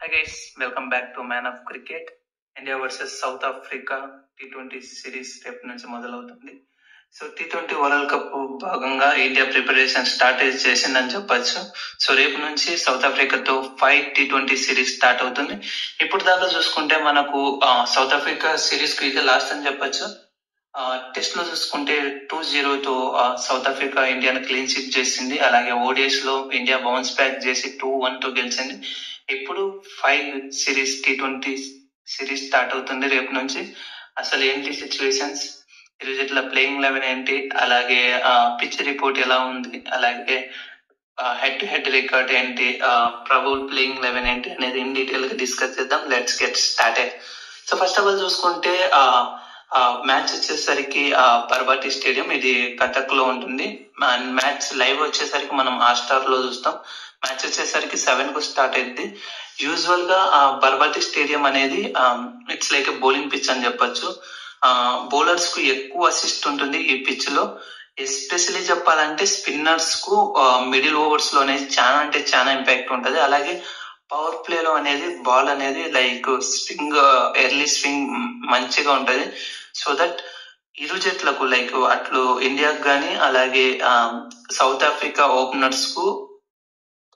Hi guys, welcome back to Man of Cricket. India versus south Africa T20 series రేపు నుంచి మొదలవుతుంది. So T20 world cup భాగంగా India preparation start చేసిందని చెప్పొచ్చు. So రేపు నుంచి సౌత్ ఆఫ్రికాతో 5 T20 సిరీస్ స్టార్ట్ అవుతుంది. ఇప్పుడు దాకా చూసుకుంటే మనకు సౌత్ ఆఫ్రికా సిరీస్ కి ఇది లాస్ట్ అని చెప్పొచ్చు. టెస్ట్ లో చూసుకుంటే 2-0తో సౌత్ ఆఫ్రికా ఇండియాను క్లీన్ షీట్ చేసింది. అలాగే ఓడిఎస్ లో ఇండియా బౌన్స్ బ్యాక్ చేసి 2-1తో గెలిచింది. ఇప్పుడు 5 సిరీస్ T20 సిరీస్ స్టార్ట్ అవుతుంది రేపు నుంచి. అసలు ఏంటి సిచ్యువేషన్స్, ఈరోజు ఇట్లా ప్లేయింగ్ 11 ఏంటి, అలాగే పిచ్ రిపోర్ట్ ఎలా ఉంది, అలాగే హెడ్ టు హెడ్ రికార్డ్ ఏంటి, ప్రభు ప్లేయింగ్ 11 ఏంటి అనేది ఇన్ డీటెయిల్ గా డిస్కస్ చేద్దాం. Let's get started. So first of all చూసుకుంటే మ్యాచ్ వచ్చేసరికి పర్బాటి స్టేడియం, ఇది కటక్ లో ఉంటుంది. మ్యాచ్ లైవ్ వచ్చేసరికి మనం హాట్‌స్టార్ లో చూస్తాం. మ్యాచ్ వచ్చేసరికి 7 కు స్టార్ట్ అయింది. యూజువల్ గా బర్బాటి స్టేడియం అనేది ఇట్స్ లైక్ బౌలింగ్ పిచ్ అని చెప్పొచ్చు. బౌలర్స్ కు ఎక్కువ అసిస్ట్ ఉంటుంది ఈ పిచ్ లో. ఎస్పెషలీ చెప్పాలంటే స్పిన్నర్స్ కు మిడిల్ ఓవర్స్ లో అనేది చాలా అంటే చాలా ఇంపాక్ట్ ఉంటది. అలాగే పవర్ ప్లే లో అనేది బాల్ అనేది లైక్ స్వింగ్, ఎర్లీ స్వింగ్ మంచిగా ఉంటది. సో దట్ ఇరు జట్లకు లైక్ అట్లు ఇండియాకు గానీ అలాగే సౌత్ ఆఫ్రికా ఓపెనర్స్ కు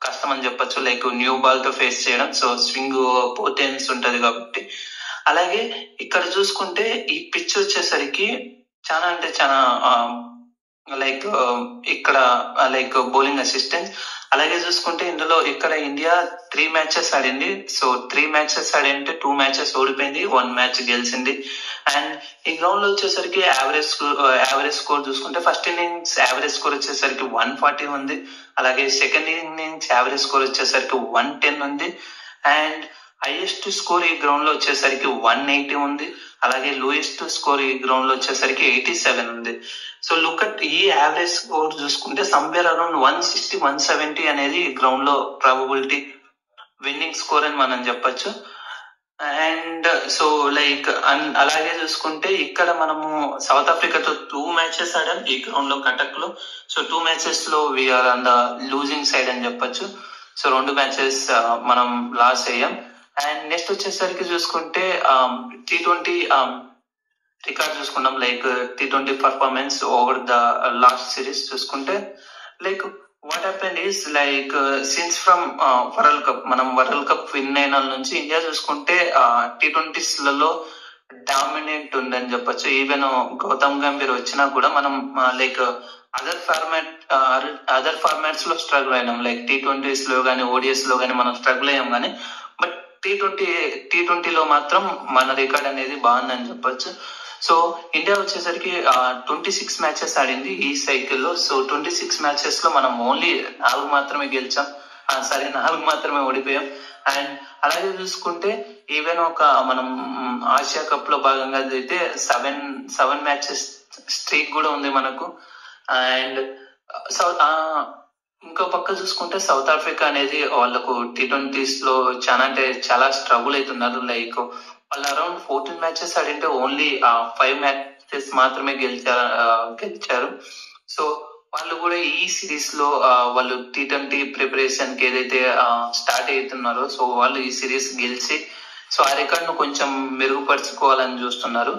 కష్టం అని చెప్పొచ్చు, లైక్ న్యూ బాల్ తో ఫేస్ చేయడం. సో స్వింగ్ పోటెన్స్ ఉంటది కాబట్టి. అలాగే ఇక్కడ చూసుకుంటే ఈ పిచ్ వచ్చేసరికి చాలా అంటే చాలా లైక్ ఇక్కడ లైక్ బౌలింగ్ అసిస్టెంట్. అలాగే చూసుకుంటే ఇందులో ఇక్కడ ఇండియా 3 మ్యాచెస్ ఆడింది. సో 3 మ్యాచెస్ ఆడింటే 2 మ్యాచెస్ ఓడిపోయింది, 1 మ్యాచ్ గెలిచింది. అండ్ ఈ గ్రౌండ్ లో వచ్చేసరికి యావరేజ్ స్కోర్ చూసుకుంటే ఫస్ట్ ఇన్నింగ్స్ యావరేజ్ స్కోర్ వచ్చేసరికి 140 ఉంది. అలాగే సెకండ్ ఇన్నింగ్స్ యావరేజ్ స్కోర్ వచ్చేసరికి 110 ఉంది. అండ్ హైయెస్ట్ స్కోర్ ఈ గ్రౌండ్ లో వచ్చేసరికి 180 ఉంది. అలాగే లోయెస్ట్ స్కోర్ ఈ గ్రౌండ్ లో వచ్చేసరికి 87 ఉంది. సో లుక్ అట్ ఈ యావరేజ్ స్కోర్ చూసుకుంటే సమ్వేర్ అరౌండ్ 160-170 అనేది ఈ గ్రౌండ్ లో ప్రాబబిలిటీ విన్నింగ్ స్కోర్ అని మనం చెప్పొచ్చు. అండ్ సో లైక్ అలాగే చూసుకుంటే ఇక్కడ మనము సౌత్ ఆఫ్రికాతో 2 మ్యాచెస్ ఆడాం ఈ గ్రౌండ్ లో కటక్ లో. సో 2 మ్యాచెస్ లో we are on the losing side అని చెప్పొచ్చు. సో 2 మ్యాచెస్ మనం లాస్ అయ్యాం. అండ్ నెక్స్ట్ వచ్చేసరికి చూసుకుంటే T20 రికార్డ్ చూసుకున్నాం, like T20 performance over the last series చూసుకుంటే like what happened is like since from world cup, మనం వరల్డ్ కప్ విన్ అయిన నుంచి ఇండియా చూసుకుంటే T20s లలో డామినేట్ ఉందని చెప్పొచ్చు. ఈవెన్ గౌతమ్ గంభీర్ వచ్చినా కూడా మనం లైక్ అదర్ ఫార్మాట్స్ లో స్ట్రగుల్ అయినాం, లైక్ T20s లో కానీ ఓడిఎస్ లో కానీ మనం స్ట్రగుల్ అయ్యాం. కానీ బట్ T20లో మాత్రం మన రికార్డ్ అనేది బాగుందని చెప్పొచ్చు. సో ఇండియా వచ్చేసరికి 26 మ్యాచెస్ ఆడింది ఈ సైకిల్లో. సో 26 మ్యాచెస్ లో మనం ఓన్లీ 4 మాత్రమే గెలిచాం, 4 మాత్రమే ఓడిపోయాం. అండ్ అలాగే చూసుకుంటే ఈవెన్ ఒక మనం ఆసియా కప్ లో భాగంగా అయితే 7 మ్యాచెస్ స్ట్రీక్ కూడా ఉంది మనకు. అండ్ ఇంకో పక్క చూసుకుంటే సౌత్ ఆఫ్రికా అనేది వాళ్ళకు T20s లో చాలా అంటే చాలా స్ట్రగుల్ అవుతున్నారు. లైక్ వాళ్ళు అరౌండ్ 14 మ్యాచెస్ ఆడింటే ఓన్లీ 5 మ్యాచెస్ మాత్రమే గెలిచారు. సో వాళ్ళు కూడా ఈ సిరీస్ లో వాళ్ళు T20 ప్రిపరేషన్ కి ఏదైతే స్టార్ట్ అవుతున్నారో సో వాళ్ళు ఈ సిరీస్ గెలిచి సో ఆ రికార్డ్ ను కొంచెం మెరుగుపరుచుకోవాలని చూస్తున్నారు.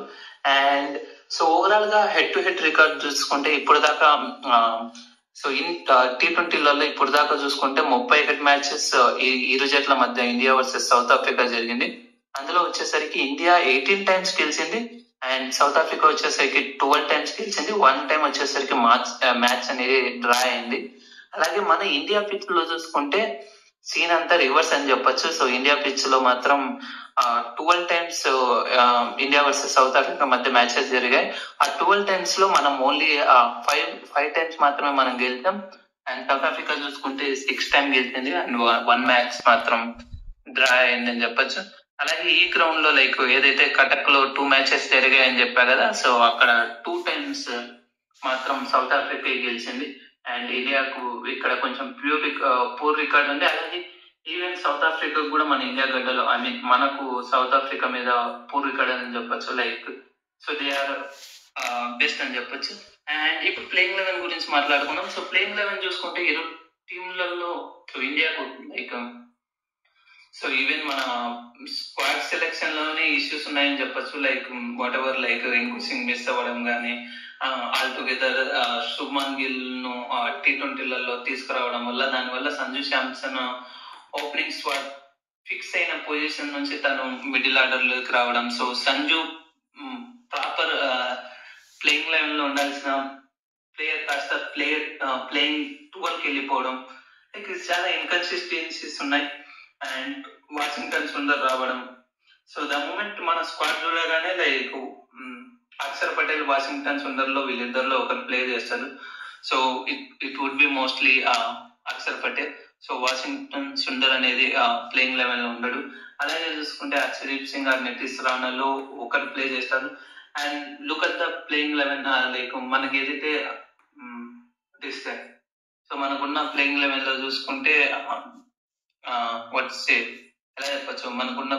అండ్ సో ఓవరాల్ గా హెడ్ టు హెడ్ రికార్డ్ చూసుకుంటే ఇప్పుడు దాకా సో T20లలో ఇప్పుడు దాకా చూసుకుంటే 31 మ్యాచెస్ ఇరు జట్ల మధ్య ఇండియా వర్సెస్ సౌత్ ఆఫ్రికా జరిగింది. అందులో వచ్చేసరికి ఇండియా 18 టైమ్స్ గెలిచింది అండ్ సౌత్ ఆఫ్రికా వచ్చేసరికి 12 టైమ్స్ గెలిచింది. 1 టైం వచ్చేసరికి మ్యాచ్ అనేది డ్రా అయింది. అలాగే మన ఇండియా పిచ్ లో చూసుకుంటే సీన్ అంతా రివర్స్ అని చెప్పొచ్చు. సో ఇండియా పిచ్ లో మాత్రం 12 times India versus south Africa మధ్య మ్యాచెస్ జరిగాయి. ఆ 12 టైమ్స్ లో మనం ఓన్లీ 5 టైమ్స్ మాత్రమే మనం గెలిచాం. అండ్ సౌత్ ఆఫ్రికా చూసుకుంటే 6 టైం గెలిచింది అండ్ 1 మ్యాచ్ మాత్రం డ్రా అయిందని చెప్పొచ్చు. అలాగే ఈ గ్రౌండ్ లో లైక్ ఏదైతే కటక్ లో 2 మ్యాచెస్ జరిగాయని చెప్పా కదా, సో అక్కడ 2 టైమ్స్ మాత్రం సౌత్ ఆఫ్రికా గెలిచింది. అండ్ ఇండియాకు ఇక్కడ కొంచెం పూర్ రికార్డ్ ఉంది. అలాగే ఈవెన్ సౌత్ ఆఫ్రికా కూడా మన ఇండియా గడ్డలో ఐ మీన్ మనకు సౌత్ ఆఫ్రికా మీద పూర్ రికార్డ్ అని చెప్పొచ్చు. Like so they are best అని చెప్పొచ్చు. అండ్ ఇప్పుడు ప్లేయింగ్ 11 గురించి మాట్లాడుకున్నాం. సో ప్లేయింగ్ 11 చూసుకుంటే ఇరు టీంలలో ఇండియాకు లైక్ సో ఈవెన్ మన స్క్వాడ్ సెలెక్షన్ లోనే ఇష్యూస్ ఉన్నాయని చెప్పొచ్చు. Like what ever, like Rinku Singh miss అవ్వడం కానీ, ఆల్ టుగెదర్ శుభ్మన్ గిల్ ను T20లలో తీసుకురావడం వల్ల, దానివల్ల Sanju Samson opening squad fix అయిన పొజిషన్ నుంచి తను మిడిల్ ఆర్డర్ లోకి రావడం. So Sanju proper playing eleven లో ఉండాల్సిన ప్లేయర్ కాస్త ప్లేయింగ్ 12కి వెళ్ళిపోవడం, లైక్ చాలా ఇన్కన్సిస్టెన్సీస్ ఉన్నాయి. అండ్ వాషింగ్టన్ సుందర్ రావడం. సో ద మూమెంట్ మన స్క్వాడ్ చూడగానే లైక్ అక్షర్ పటేల్, వాషింగ్టన్ సుందర్ లో వీళ్ళిద్దరిలో ఒకరు ప్లే చేస్తారు. So it would be mostly Akshar Patel. So Washington Sundar అనేది ప్లేయింగ్ లెవెల్ లో ఉండడు. అలాగే చూసుకుంటే హర్షదీప్ సింగ్ ఆర్ నితీష్ రాణాలో ఒకరు ప్లే చేస్తారు. And look at the playing eleven, like మనకి ఏదైతే డిస్టెన్స్, సో మనకున్న ప్లేయింగ్ లెవెన్ లో చూసుకుంటే ఎలా చెప్పచ్చు, మనకున్న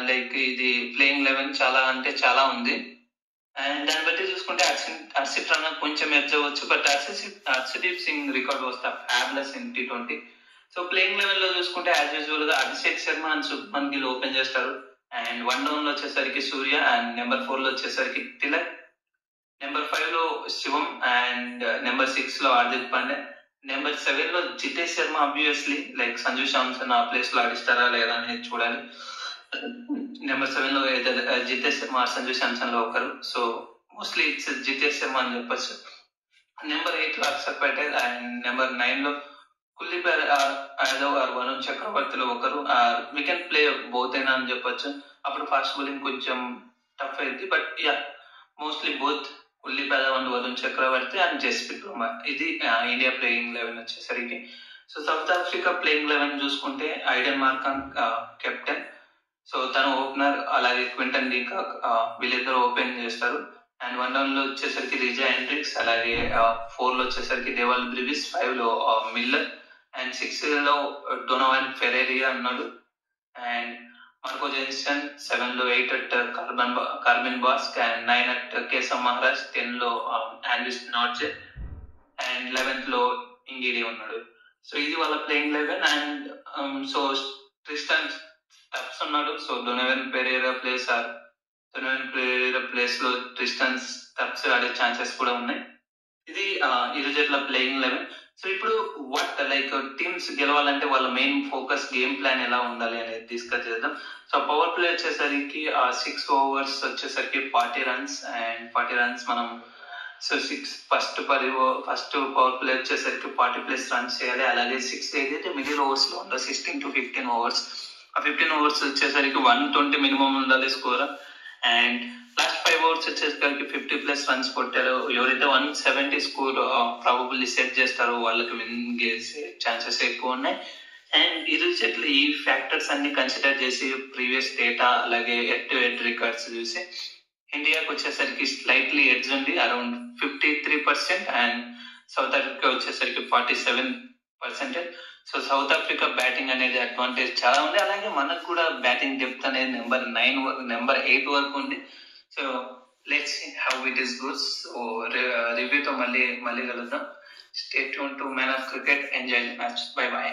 లైక్ ఇది ప్లేయింగ్ లెవెన్ చాలా అంటే చాలా ఉంది. అండ్ దాన్ని బట్టి చూసుకుంటే హర్షిత్ రాణా కొంచెం ఎడ్జ్ అవ్వచ్చు, బట్ హర్షదీప్ సింగ్ రికార్డ్ వస్తా fables in T20. So playing eleven లో చూసుకుంటే యాజ్ యూజువల్ గా అభిషేక్ శర్మ అండ్ శుభ్మన్ గిల్ ఓపెన్ చేస్తారు. అండ్ 1 డౌన్ లో వచ్చేసరికి సూర్య, అండ్ నెంబర్ 4 లో వచ్చేసరికి తిలక్, నెంబర్ 5 లో శివం, అండ్ నెంబర్ 6 లో హార్దిక్ పాండ్యా, నెంబర్ 7 లో జితేష్ శర్మ. ఆబ్వియస్లీ లైక్ సంజు శాంసన్ ఆ ప్లేస్ లో ఆడిస్తారా లేదా అనేది చూడాలి. నెంబర్ 7 లో జితేష్ శర్మ, సంజు శాంసన్ లో ఒకరు. So mostly it's Jitesh Sharma అని చెప్పొచ్చు. నెంబర్ 8 లో అక్షర్ పటేల్, అండ్ నెంబర్ 9 లో కుల్దీప్ యాదవ్ ఆర్ వరుణ్ చక్రవర్తిలో ఒకరు. వీ కెన్ ప్లే బోత్ అయినా అని చెప్పొచ్చు. అప్పుడు ఫాస్ట్ బౌలింగ్ కొంచెం టఫ్ అయింది, but yeah mostly both Kuldeep Yadav and Varun Chakravarthy and Jasprit Bumrah. ఇది ఇండియా ప్లేయింగ్ లెవెన్ వచ్చేసరికి. So South Africa playing eleven చూసుకుంటే ఐడెన్ మార్కన్ కెప్టెన్, సో తను ఓపెనర్, అలాగే క్వింటన్ డీకాక్ వీళ్ళిద్దరు ఓపెన్ చేస్తారు. అండ్ 1 డౌన్ లో వచ్చేసరికి రిజా హెండ్రిక్స్, అలాగే 4 లో వచ్చేసరికి డేవల్ బ్రివిస్, 5 లో మిల్లర్, అండ్ 6 లో డొనోవన్ ఫెరేరియా అన్నాడు. అండ్ మార్కో జెన్సన్ 7 లో, 8 at Corbin bask, and 9 at Keshav Maharaj, 10 లో ఆండ్రిస్ నార్జే, అండ్ 11th లో ఇంగిడి ఉన్నాడు. సో ఇది వాళ్ళ playing eleven. And so Tristan Stubbs ఉన్నాడు. సో డొనోవన్ పెరేరా ప్లేస్ లో ట్రిస్టన్ స్టబ్స్ ఆడే ఛాన్సెస్ కూడా ఉన్నాయి. ఇది ఇరు జట్ల ప్లేయింగ్ లెవెన్. సో ఇప్పుడు లైక్ టీమ్స్ గెలవాలంటే వాళ్ళ మెయిన్ ఫోకస్ గేమ్ ప్లాన్ ఎలా ఉండాలి అనేది డిస్కస్ చేద్దాం. సో పవర్ ప్లే వచ్చేసరికి 6 overs వచ్చేసరికి 40 runs, అండ్ 40 runs మనం సో 6 ఫస్ట్ పవర్ ప్లే వచ్చేసరికి 40+ runs చేయాలి. అలాగే 6 ఏదైతే మిడిల్ ఓవర్స్ లో ఉందో 16 to 15 overs, ఆ 15 overs వచ్చేసరికి 120 మినిమం ఉండాలి స్కోర్. అండ్ లాస్ట్ 5 overs వచ్చేసరికి 50+ runs కొట్టారు. ఎవరైతే 170 స్కోర్ ప్రాబబుల్లీ సెట్ చేస్తారో వాళ్ళకి విన్ చేసే ఛాన్సెస్ ఎక్కువ ఉన్నాయి. అండ్ ఇరు జట్లు ఈ ఫ్యాక్టర్స్ అన్ని కన్సిడర్ చేసి ప్రీవియస్ డేటా అలాగే హెడ్ టు హెడ్ రికార్డ్స్ చూసి ఇండియాకి వచ్చేసరికి స్లైట్లీ ఎడ్జ్ ఉంది, అరౌండ్ 53%, అండ్ సౌత్ ఆఫ్రికా వచ్చేసరికి 47%. సో సౌత్ ఆఫ్రికా బ్యాటింగ్ అనేది అడ్వాంటేజ్ చాలా ఉంది. అలాగే మనకు కూడా బ్యాటింగ్ డెప్త్ అనేది నెంబర్ 8 వరకు ఉంది. So let's see how it is goes. So రివ్యూతో మళ్ళీ కలుద్దాం. Stay tune to man of cricket. Enjoy the match. Bye bye.